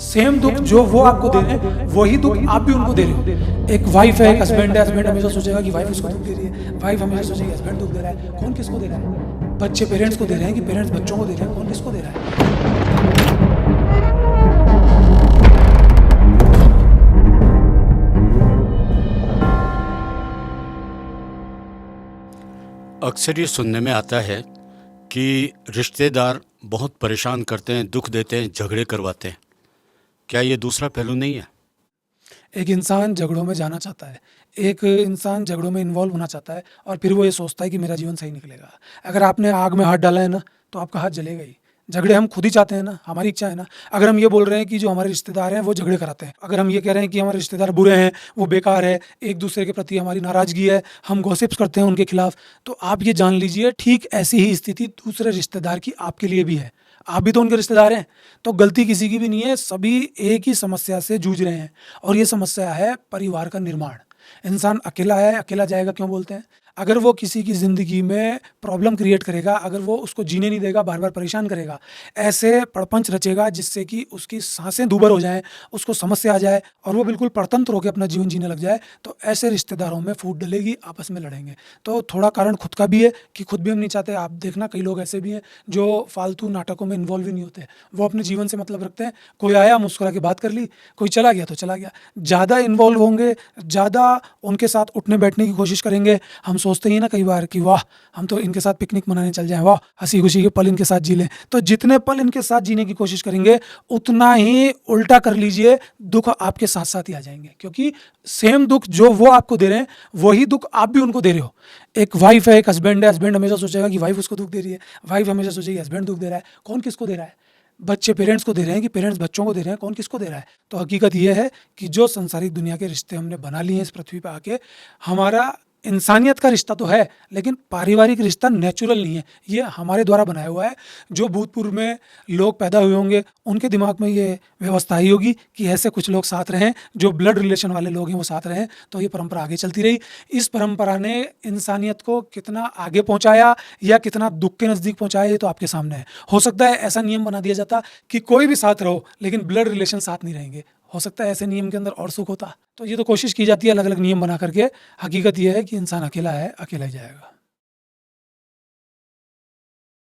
Same दुख जो वो आपको दे रहे हैं वही दुख आप भी उनको दे रहे हो। एक वाइफ है, एक हस्बैंड है, हस्बैंड हमेशा सोचेगा कि वाइफ उसको दुख दे रही है, वाइफ हमेशा सोचेगी हस्बैंड दुख दे रहा है। कौन किसको दे रहा है? बच्चे पेरेंट्स को दे रहे हैं कि पेरेंट्स बच्चों को दे रहे हैं? कौन किसको दे रहा है? अक्सर ये सुनने में आता है कि रिश्तेदार बहुत परेशान करते हैं, दुख देते हैं, झगड़े करवाते हैं। क्या ये दूसरा पहलू नहीं है? एक इंसान झगड़ों में जाना चाहता है, एक इंसान झगड़ों में इन्वॉल्व होना चाहता है और फिर वो ये सोचता है कि मेरा जीवन सही निकलेगा। अगर आपने आग में हाथ डाला है ना, तो आपका हाथ जलेगा ही। झगड़े हम खुद ही चाहते हैं ना, हमारी इच्छा है ना। अगर हम ये बोल रहे हैं कि जो हमारे रिश्तेदार हैं वो झगड़े कराते हैं, अगर हम ये कह रहे हैं कि हमारे रिश्तेदार बुरे हैं, वो बेकार है, एक दूसरे के प्रति हमारी नाराज़गी है, हम गॉसिप्स करते हैं उनके खिलाफ, तो आप ये जान लीजिए ठीक ऐसी ही स्थिति दूसरे रिश्तेदार की आपके लिए भी है। आप भी तो उनके रिश्तेदार हैं। तो गलती किसी की भी नहीं है, सभी एक ही समस्या से जूझ रहे हैं और ये समस्या है परिवार का निर्माण। इंसान अकेला है, अकेला जाएगा क्यों बोलते हैं? अगर वो किसी की ज़िंदगी में प्रॉब्लम क्रिएट करेगा, अगर वो उसको जीने नहीं देगा, बार बार परेशान करेगा, ऐसे प्रपंच रचेगा जिससे कि उसकी सांसें दूभर हो जाएं, उसको समस्या आ जाए और वो बिल्कुल परतंत्र होकर अपना जीवन जीने लग जाए, तो ऐसे रिश्तेदारों में फूट डलेगी, आपस में लड़ेंगे। तो थोड़ा कारण खुद का भी है कि खुद भी हम नहीं चाहते। आप देखना कई लोग ऐसे भी हैं जो फालतू नाटकों में इन्वॉल्व ही नहीं होते, वो अपने जीवन से मतलब रखते हैं। कोई आया, मुस्कुरा के बात कर ली, कोई चला गया तो चला गया। ज़्यादा इन्वॉल्व होंगे, ज़्यादा उनके साथ उठने बैठने की कोशिश करेंगे। हम सोचते ही ना कई बार कि वाह, हम तो इनके साथ पिकनिक मनाने चल जाएं, वाह हंसी खुशी के पल इनके साथ जी लें। तो जितने पल इनके साथ जीने की कोशिश करेंगे, उतना ही उल्टा कर लीजिए, दुख आपके साथ साथ ही आ जाएंगे। क्योंकि सेम दुख जो वो आपको दे रहे हैं वही दुख आप भी उनको दे रहे हो। एक वाइफ है, एक हस्बैंड है, हस्बैंड हमेशा सोचेगा कि वाइफ उसको दुख दे रही है, वाइफ हमेशा सोचेगी हस्बैंड दुख दे रहा है। कौन किसको दे रहा है? बच्चे पेरेंट्स को दे रहे हैं कि पेरेंट्स बच्चों को दे रहे हैं? कौन किसको दे रहा है? तो हकीकत यह है कि जो संसारिक दुनिया के रिश्ते हमने बना लिए हैं इस पृथ्वी पर आके, हमारा इंसानियत का रिश्ता तो है, लेकिन पारिवारिक रिश्ता नेचुरल नहीं है, ये हमारे द्वारा बनाया हुआ है। जो भूतपूर्व में लोग पैदा हुए होंगे उनके दिमाग में ये व्यवस्था आई होगी कि ऐसे कुछ लोग साथ रहें, जो ब्लड रिलेशन वाले लोग हैं वो साथ रहें, तो ये परंपरा आगे चलती रही। इस परंपरा ने इंसानियत को कितना आगे पहुंचाया या कितना दुख के नज़दीक पहुंचाया, ये तो आपके सामने है। हो सकता है ऐसा नियम बना दिया जाता कि कोई भी साथ रहो लेकिन ब्लड रिलेशन साथ नहीं रहेंगे, हो सकता है ऐसे नियम के अंदर और सुख होता। तो ये तो कोशिश की जाती है अलग अलग नियम बना करके। हकीकत ये है कि इंसान अकेला है, अकेला ही जाएगा।